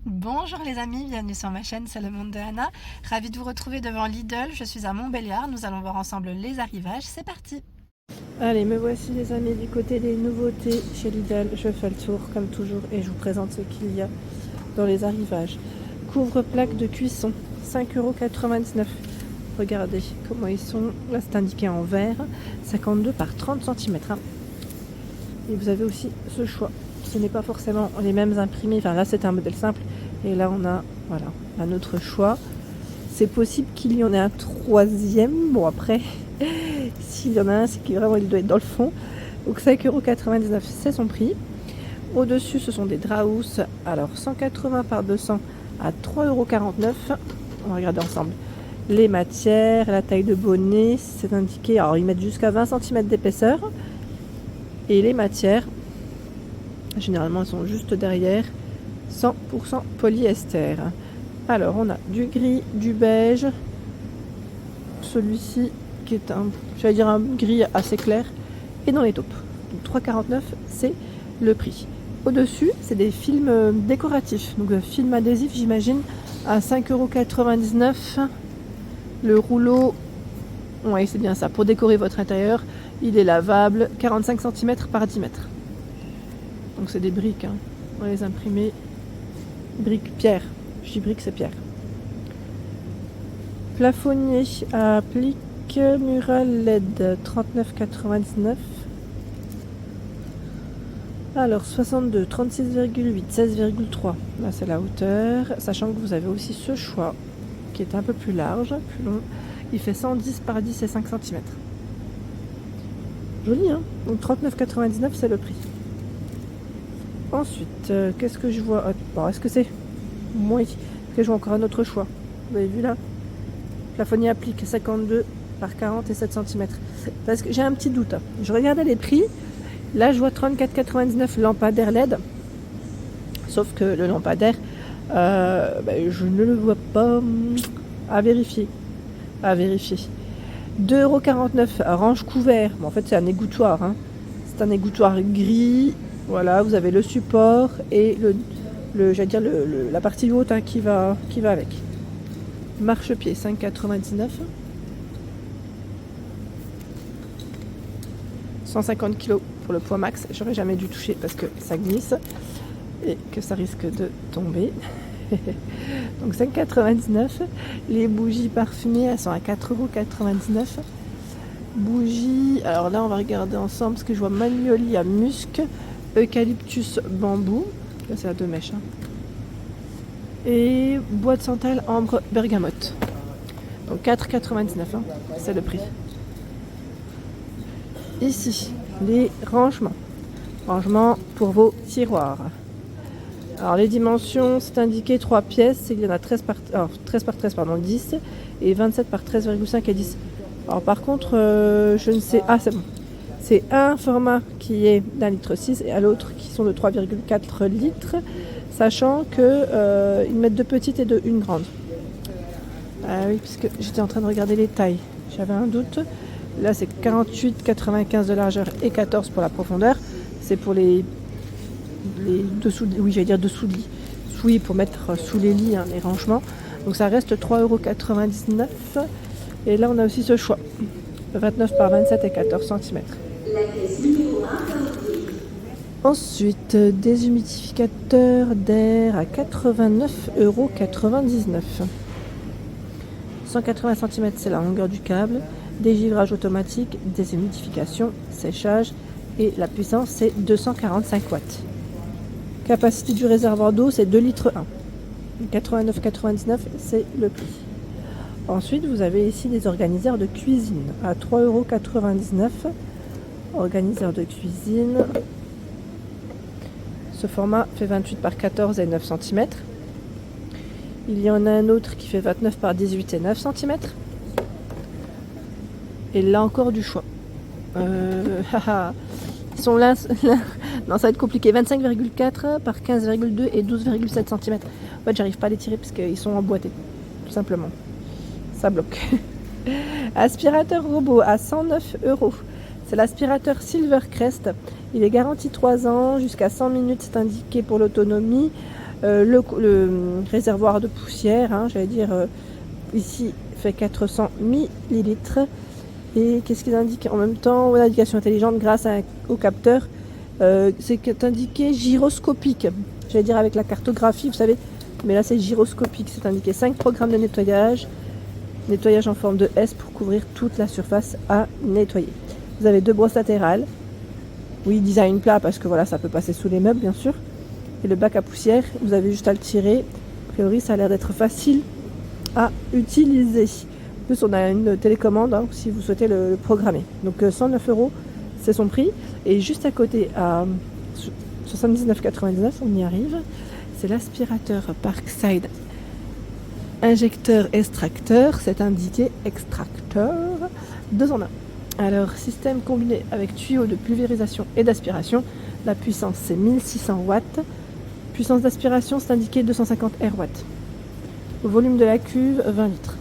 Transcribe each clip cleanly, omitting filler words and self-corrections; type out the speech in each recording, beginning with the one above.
Bonjour les amis, bienvenue sur ma chaîne, c'est le monde de Anna. Ravie de vous retrouver devant Lidl, je suis à Montbéliard, nous allons voir ensemble les arrivages, c'est parti. Allez, me voici les amis du côté des nouveautés chez Lidl. Je fais le tour comme toujours et je vous présente ce qu'il y a dans les arrivages. Couvre-plaque de cuisson, 5,99 €. Regardez comment ils sont. Là, c'est indiqué en vert, 52 par 30 cm. Et vous avez aussi ce choix. Ce n'est pas forcément les mêmes imprimés. Enfin, là, c'est un modèle simple. Et là, on a voilà, un autre choix. C'est possible qu'il y en ait un troisième. Bon, après, s'il y en a un, c'est qu'il vraiment il doit être dans le fond. Donc 5,99 €, c'est son prix. Au-dessus, ce sont des Draus. Alors 180 par 200 à 3,49 €. On va regarder ensemble. Les matières, la taille de bonnet, c'est indiqué. Alors ils mettent jusqu'à 20 cm d'épaisseur. Et les matières, généralement, elles sont juste derrière. 100% polyester. Alors on a du gris, du beige. Celui-ci qui est un gris assez clair et dans les taupes. Donc 3,49 €, c'est le prix. Au-dessus, c'est des films décoratifs, donc film adhésif, j'imagine, à 5,99 €. Le rouleau, oui, c'est bien ça, pour décorer votre intérieur, il est lavable, 45 cm par 10 mètres. Donc c'est des briques, hein. On va les imprimer. Briques pierre, je dis briques, c'est pierre. Plafonnier à applique mural LED, 39,99 €. Alors 62, 36,8, 16,3. Là c'est la hauteur. Sachant que vous avez aussi ce choix qui est un peu plus large, plus long. Il fait 110 par 10 et 5 cm. Joli, hein? Donc 39,99 €, c'est le prix. Ensuite, qu'est-ce que je vois? Bon, est-ce que c'est moi? Est-ce que je vois encore un autre choix? Vous avez vu là? Plafonnier applique 52 par 40 et 7 cm. Parce que j'ai un petit doute. Je regardais les prix. Là, je vois 34,99 € lampadaire LED. Sauf que le lampadaire, je ne le vois pas. À vérifier. À vérifier. 2,49 € range couvert. Bon, en fait, c'est un égouttoir. Hein. C'est un égouttoir gris. Voilà, vous avez le support et la partie haute, hein, qui va avec. Marchepied, 5,99 €. 150 kg pour le poids max. J'aurais jamais dû toucher parce que ça glisse et que ça risque de tomber. Donc 5,99 €. Les bougies parfumées, elles sont à 4,99 €. Bougies, alors là on va regarder ensemble parce que je vois magnolia musc, eucalyptus bambou. Là c'est à 2 mèches. Hein. Et bois de santal ambre bergamote. Donc 4,99 €, hein, c'est le prix. Ici, les rangements. Rangements pour vos tiroirs. Alors les dimensions, c'est indiqué 3 pièces. Il y en a 13 par 13, 10 et 27 par 13,5 et 10. Alors par contre, je ne sais... Ah c'est bon. C'est un format qui est d'1,6 litre et à l'autre qui sont de 3,4 litres. Sachant que ils mettent 2 petites et une grande. Ah oui, puisque j'étais en train de regarder les tailles. J'avais un doute. Là, c'est 48,95 de largeur et 14 pour la profondeur. C'est pour les dessous, oui, j'allais dire dessous de lit. Oui, pour mettre sous les lits, hein, les rangements. Donc ça reste 3,99 €. Et là, on a aussi ce choix. 29 par 27 et 14 cm. Ensuite, déshumidificateur d'air à 89,99 €. 180 cm, c'est la longueur du câble. Dégivrage automatique, déshumidification, séchage et la puissance c'est 245 watts. Capacité du réservoir d'eau c'est 2 litres 1. 89,99 € c'est le prix. Ensuite vous avez ici des organiseurs de cuisine à 3,99 €. Organiseur de cuisine. Ce format fait 28 par 14 et 9 cm. Il y en a un autre qui fait 29 par 18 et 9 cm. Et là encore du choix. Ils sont là. Non, ça va être compliqué. 25,4 par 15,2 et 12,7 cm. En fait, j'arrive pas à les tirer parce qu'ils sont emboîtés. Tout simplement. Ça bloque. Aspirateur robot à 109 €. C'est l'aspirateur Silvercrest. Il est garanti 3 ans, jusqu'à 100 minutes, c'est indiqué pour l'autonomie. Le réservoir de poussière, hein, j'allais dire, ici fait 400 millilitres. Et qu'est-ce qu'il indique en même temps? L'indication intelligente grâce au capteur. C'est indiqué gyroscopique. J'allais dire avec la cartographie, vous savez, mais là c'est gyroscopique. C'est indiqué 5 programmes de nettoyage. Nettoyage en forme de S pour couvrir toute la surface à nettoyer. Vous avez 2 brosses latérales. Oui, design plat parce que voilà, ça peut passer sous les meubles bien sûr. Et le bac à poussière, vous avez juste à le tirer. A priori, ça a l'air d'être facile à utiliser. En plus, on a une télécommande hein, si vous souhaitez le programmer. Donc 109 €, c'est son prix. Et juste à côté, à 79,99 €, on y arrive. C'est l'aspirateur Parkside injecteur extracteur. C'est indiqué extracteur 2 en 1. Alors, système combiné avec tuyau de pulvérisation et d'aspiration. La puissance, c'est 1600 watts. Puissance d'aspiration, c'est indiqué 250 RW. Le volume de la cuve, 20 litres.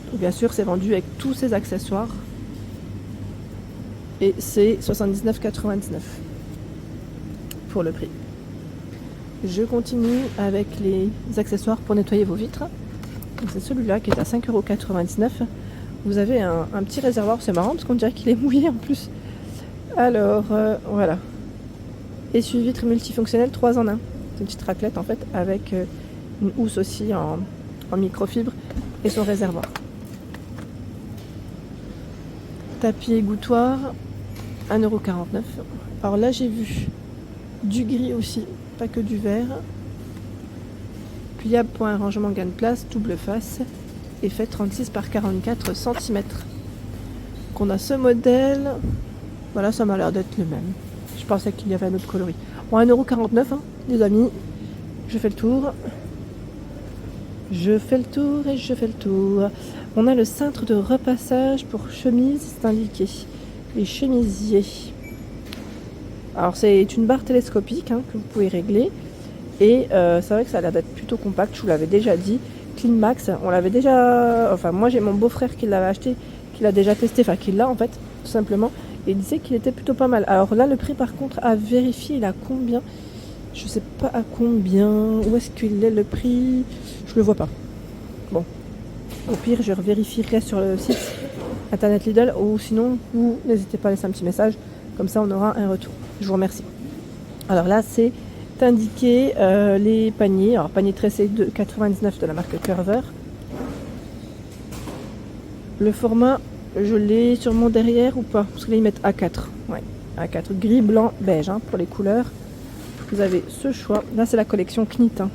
Donc, bien sûr, c'est vendu avec tous ses accessoires. Et c'est 79,99 € pour le prix. Je continue avec les accessoires pour nettoyer vos vitres. C'est celui-là qui est à 5,99 €. Vous avez un petit réservoir, c'est marrant parce qu'on dirait qu'il est mouillé en plus. Alors, voilà. Essuie-vitre multifonctionnel 3 en 1. C'est une petite raclette en fait avec une housse aussi en microfibre et son réservoir. Tapis égouttoir, 1,49 €. Alors là j'ai vu du gris aussi, pas que du vert. Pliable pour un rangement gain de place, double face. Et fait 36 par 44 cm. Qu'on a ce modèle. Voilà, ça m'a l'air d'être le même. Je pensais qu'il y avait un autre coloris. Bon, 1,49 €, hein, les amis. Je fais le tour. Je fais le tour et je fais le tour. On a le cintre de repassage pour chemise, c'est indiqué. Les chemisiers. Alors, c'est une barre télescopique hein, que vous pouvez régler. Et c'est vrai que ça a l'air d'être plutôt compact, je vous l'avais déjà dit. Cleanmax, on l'avait déjà... Enfin, moi j'ai mon beau-frère qui l'avait acheté, qui l'a déjà testé, enfin qui l'a en fait, tout simplement. Et il disait qu'il était plutôt pas mal. Alors là, le prix par contre, à vérifier, il a combien? Je sais pas à combien. Où est-ce qu'il est le prix? Je le vois pas. Bon. Au pire, je revérifierai sur le site internet Lidl. Ou sinon, vous n'hésitez pas à laisser un petit message. Comme ça, on aura un retour. Je vous remercie. Alors là, c'est indiqué les paniers. Alors, panier tressé de 99 de la marque Curver. Le format, je l'ai sur mon derrière ou pas? Parce que là, ils mettent A4. Ouais, A4. Gris, blanc, beige hein, pour les couleurs. Vous avez ce choix. Là, c'est la collection Knit. Hein.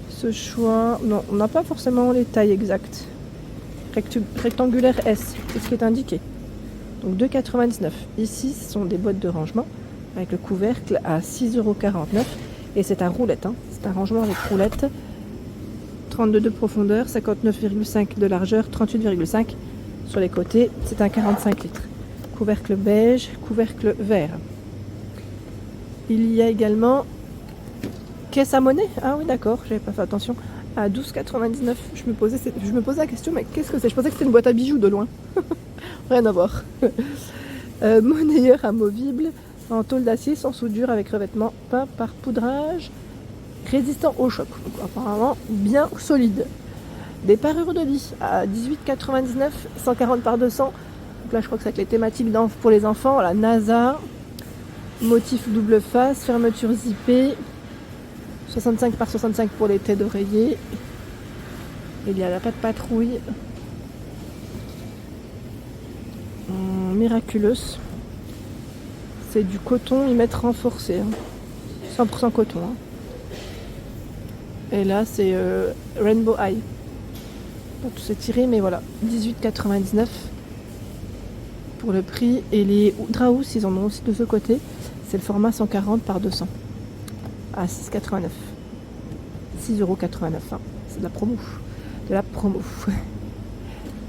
Ce choix... Non, on n'a pas forcément les tailles exactes. Rectangulaire S, c'est ce qui est indiqué. Donc 2,99 €. Ici, ce sont des boîtes de rangement avec le couvercle à 6,49 € et c'est un roulette. Hein. C'est un rangement avec roulette. 32 de profondeur, 59,5 de largeur, 38,5 sur les côtés. C'est un 45 litres. Couvercle beige, couvercle vert. Il y a également caisse à monnaie. Ah oui, d'accord, j'avais pas fait attention. À 12,99 €. Je me posais la question, mais qu'est-ce que c'est? Je pensais que c'était une boîte à bijoux de loin. Rien à voir. Monnayeur amovible en tôle d'acier sans soudure avec revêtement peint par poudrage résistant au choc. Donc, apparemment bien solide. Des parures de lit à 18,99 €, 140 par 200. Donc là je crois que c'est avec les thématiques pour les enfants. La NASA, motif double face, fermeture zippée, 65 par 65 pour les têtes d'oreiller. Il y a la pâte patrouille. Miraculous. C'est du coton, ils mettent renforcé. Hein. 100% coton. Hein. Et là, c'est Rainbow Eye. Pas tout s'étirer, mais voilà. 18,99 € pour le prix. Et les Draus, ils en ont aussi de ce côté. C'est le format 140 par 200. À 6,89 €. 6,89 €. Hein. C'est de la promo. De la promo.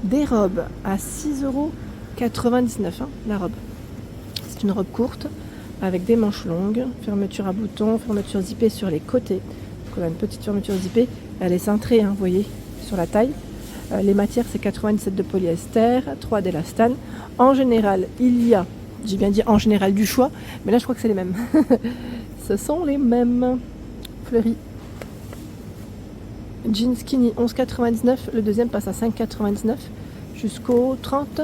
Des robes à 6,99 €. Hein, la robe. C'est une robe courte avec des manches longues, fermeture à boutons, fermeture zippée sur les côtés. Donc on a une petite fermeture zippée. Elle est cintrée, hein, vous voyez, sur la taille. Les matières, c'est 97 de polyester, 3 d'élastane. En général, il y a, j'ai bien dit en général, du choix, mais là je crois que c'est les mêmes. Ce sont les mêmes. fleurie. Jean skinny 11,99. Le deuxième passe à 5,99 jusqu'au 30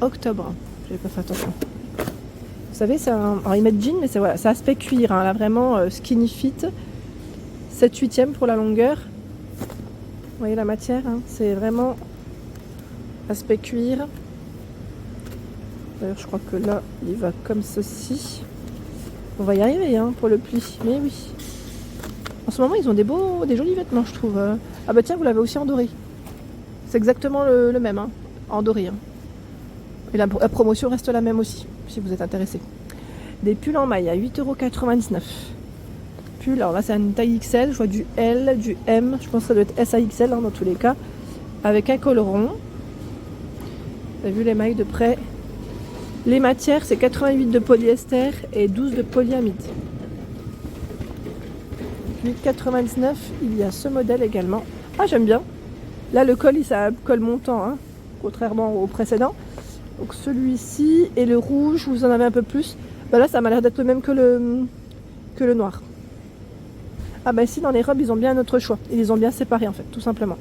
octobre. J'avais pas fait attention. Vous savez, c'est un... Alors, ils mettent jean, mais c'est voilà, aspect cuir. Hein. Là, vraiment skinny fit. 7/8 pour la longueur. Vous voyez la matière, hein, c'est vraiment aspect cuir. D'ailleurs, je crois que là, il va comme ceci. On va y arriver hein, pour le pli. Mais oui. En ce moment, ils ont des jolis vêtements, je trouve. Ah bah tiens, vous l'avez aussi en doré. C'est exactement le même, hein, en doré. Hein. Et la promotion reste la même aussi, si vous êtes intéressé. Des pulls en maille à 8,99 €. Pull, alors là c'est une taille XL, je vois du L, du M, je pense que ça doit être SAXL hein, dans tous les cas. Avec un col rond. Vous avez vu les mailles de près. Les matières, c'est 88 de polyester et 12 de polyamide. 8,99 €, il y a ce modèle également. Ah, j'aime bien. Là, le col, c'est un col montant, hein, contrairement au précédent. Donc celui-ci et le rouge, vous en avez un peu plus. Bah là, ça m'a l'air d'être le même que le noir. Ah bah ici, dans les robes, ils ont bien un autre choix. Ils les ont bien séparés, en fait, tout simplement.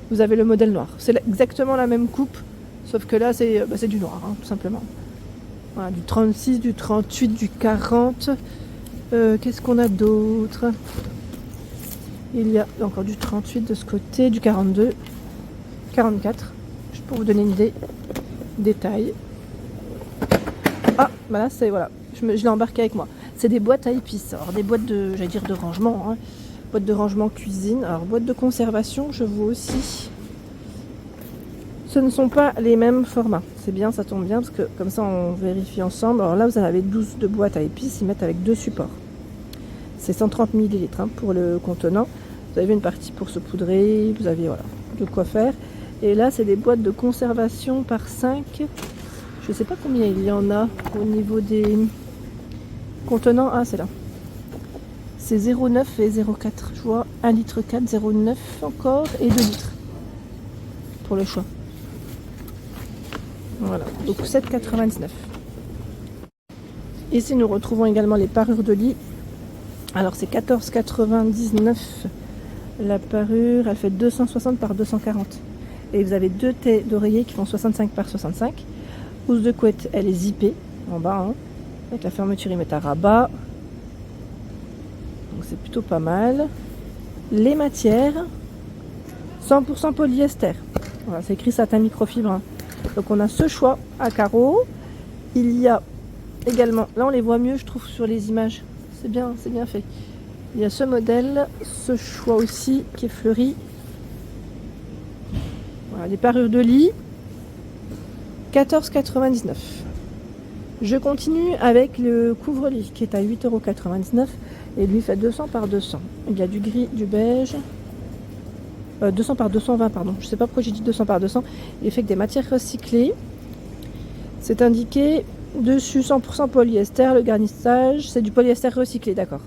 Vous avez le modèle noir. C'est exactement la même coupe, sauf que là, c'est du noir, hein, tout simplement. Voilà, du 36, du 38, du 40. Qu'est-ce qu'on a d'autre? Il y a encore du 38 de ce côté, du 42, 44. Juste pour vous donner une idée des tailles. Ah, bah là, c'est voilà. Je l'ai embarqué avec moi. C'est des boîtes à épices. Alors, des boîtes de, j'allais dire de rangement. Hein. Boîte de rangement cuisine. Alors, boîte de conservation, je vois aussi. Ce ne sont pas les mêmes formats. C'est bien, ça tombe bien, parce que comme ça, on vérifie ensemble. Alors là, vous en avez 12 de boîtes à épices. Ils mettent avec 2 supports. C'est 130 ml hein, pour le contenant. Vous avez une partie pour saupoudrer. Vous avez voilà, de quoi faire. Et là, c'est des boîtes de conservation par 5. Je ne sais pas combien il y en a au niveau des contenants. Ah, c'est là. C'est 0,9 et 0,4. Je vois 1,4 litre, 0,9 encore et 2 litres pour le choix. Voilà, donc 7,99. Ici, nous retrouvons également les parures de lit. Alors, c'est 14,99 la parure. Elle fait 260 par 240. Et vous avez 2 têtes d'oreiller qui font 65 par 65. Housse de couette, elle est zippée en bas. Hein. Avec la fermeture, ils mettent à rabat. Donc, c'est plutôt pas mal. Les matières, 100% polyester. Voilà, c'est écrit satin microfibre. Hein. Donc, on a ce choix à carreaux. Il y a également, là on les voit mieux, je trouve, sur les images. C'est bien fait. Il y a ce modèle, ce choix aussi qui est fleuri. Voilà, les parures de lit, 14,99 €. Je continue avec le couvre-lit qui est à 8,99 € et lui fait 200 par 200. Il y a du gris, du beige, 200 par 220 pardon. Je ne sais pas pourquoi j'ai dit 200 par 200. Il est fait avec des matières recyclées. C'est indiqué dessus 100% polyester. Le garnissage, c'est du polyester recyclé, d'accord.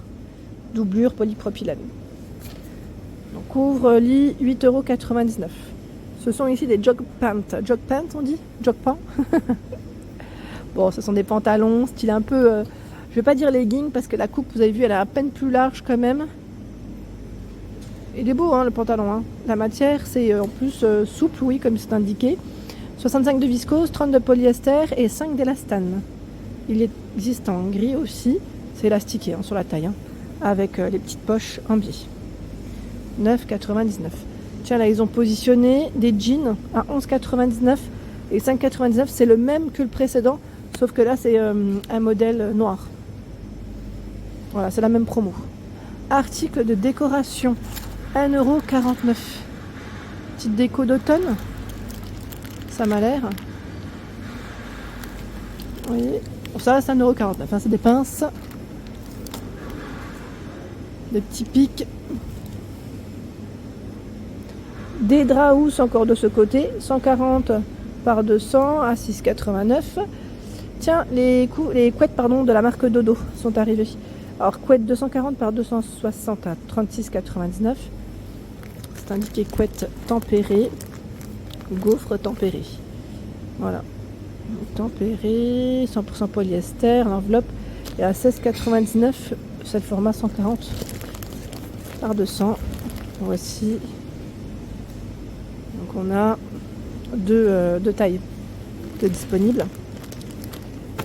Doublure polypropylène. Donc couvre-lit 8,99 €. Ce sont ici des jog pants. Jog pants on dit? Jog pants. Bon, ce sont des pantalons, style un peu... je vais pas dire legging parce que la coupe, vous avez vu, elle est à peine plus large quand même. Il est beau, hein, le pantalon. Hein. La matière, c'est en plus souple, oui, comme c'est indiqué. 65 de viscose, 30 de polyester et 5 d'élastane. Il existe en gris aussi. C'est élastiqué hein, sur la taille. Hein, avec les petites poches en biais. 9,99 €. Tiens, là, ils ont positionné des jeans à 11,99 € et 5,99 €. C'est le même que le précédent, sauf que là, c'est un modèle noir. Voilà, c'est la même promo. Article de décoration, 1,49 €. Petite déco d'automne. Ça m'a l'air. Oui. Ça, c'est 1,49 €. Hein, c'est des pinces. Des petits pics. Des draps housses encore de ce côté. 140 par 200 à 6,89 €. Tiens, les couettes de la marque Dodo sont arrivées. Alors, couette 240 par 260 à 36,99 €. C'est indiqué couette tempérée. Gaufre tempéré. Voilà. Tempéré, 100% polyester, l'enveloppe est à 16,99 €. C'est le format 140 par 200. Voici. Donc on a deux tailles de disponibles.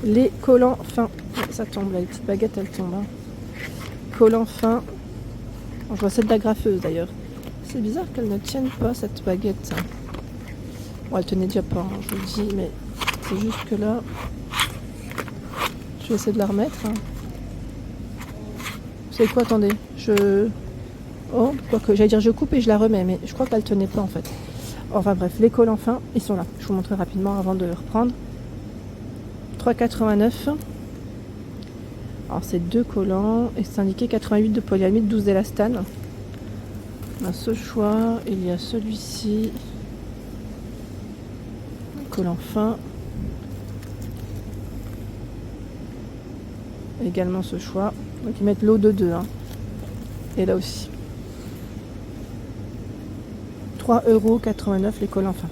Les collants fins. Ça tombe là, les petites baguettes elles tombent. Hein. Collants fins. Je vois celle de la graffeuse d'ailleurs. C'est bizarre qu'elle ne tienne pas cette baguette. Bon, elle tenait déjà pas, hein, je vous le dis, mais c'est juste que là, je vais essayer de la remettre. Hein. Vous savez quoi, attendez, oh, quoique, j'allais dire je coupe et je la remets, mais je crois qu'elle tenait pas en fait. Enfin bref, les collants fins, ils sont là. Je vous montrerai rapidement avant de reprendre. 3,89. Alors c'est 2 collants et c'est indiqué 88 de polyamide, 12 d'élastane. On a ce choix, il y a celui-ci. Collant fin. Également ce choix. Donc ils mettent l'eau de 2. Hein. Et là aussi. 3,89 € les collants fins.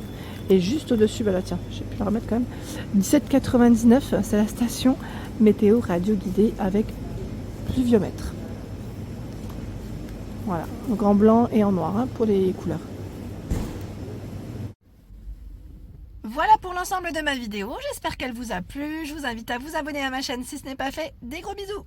Et juste au-dessus, bah là tiens, j'ai pu la remettre quand même. 17,99 €, c'est la station météo radio guidée avec pluviomètre. Voilà, donc en blanc et en noir hein, pour les couleurs. Voilà pour l'ensemble de ma vidéo, j'espère qu'elle vous a plu. Je vous invite à vous abonner à ma chaîne si ce n'est pas fait. Des gros bisous!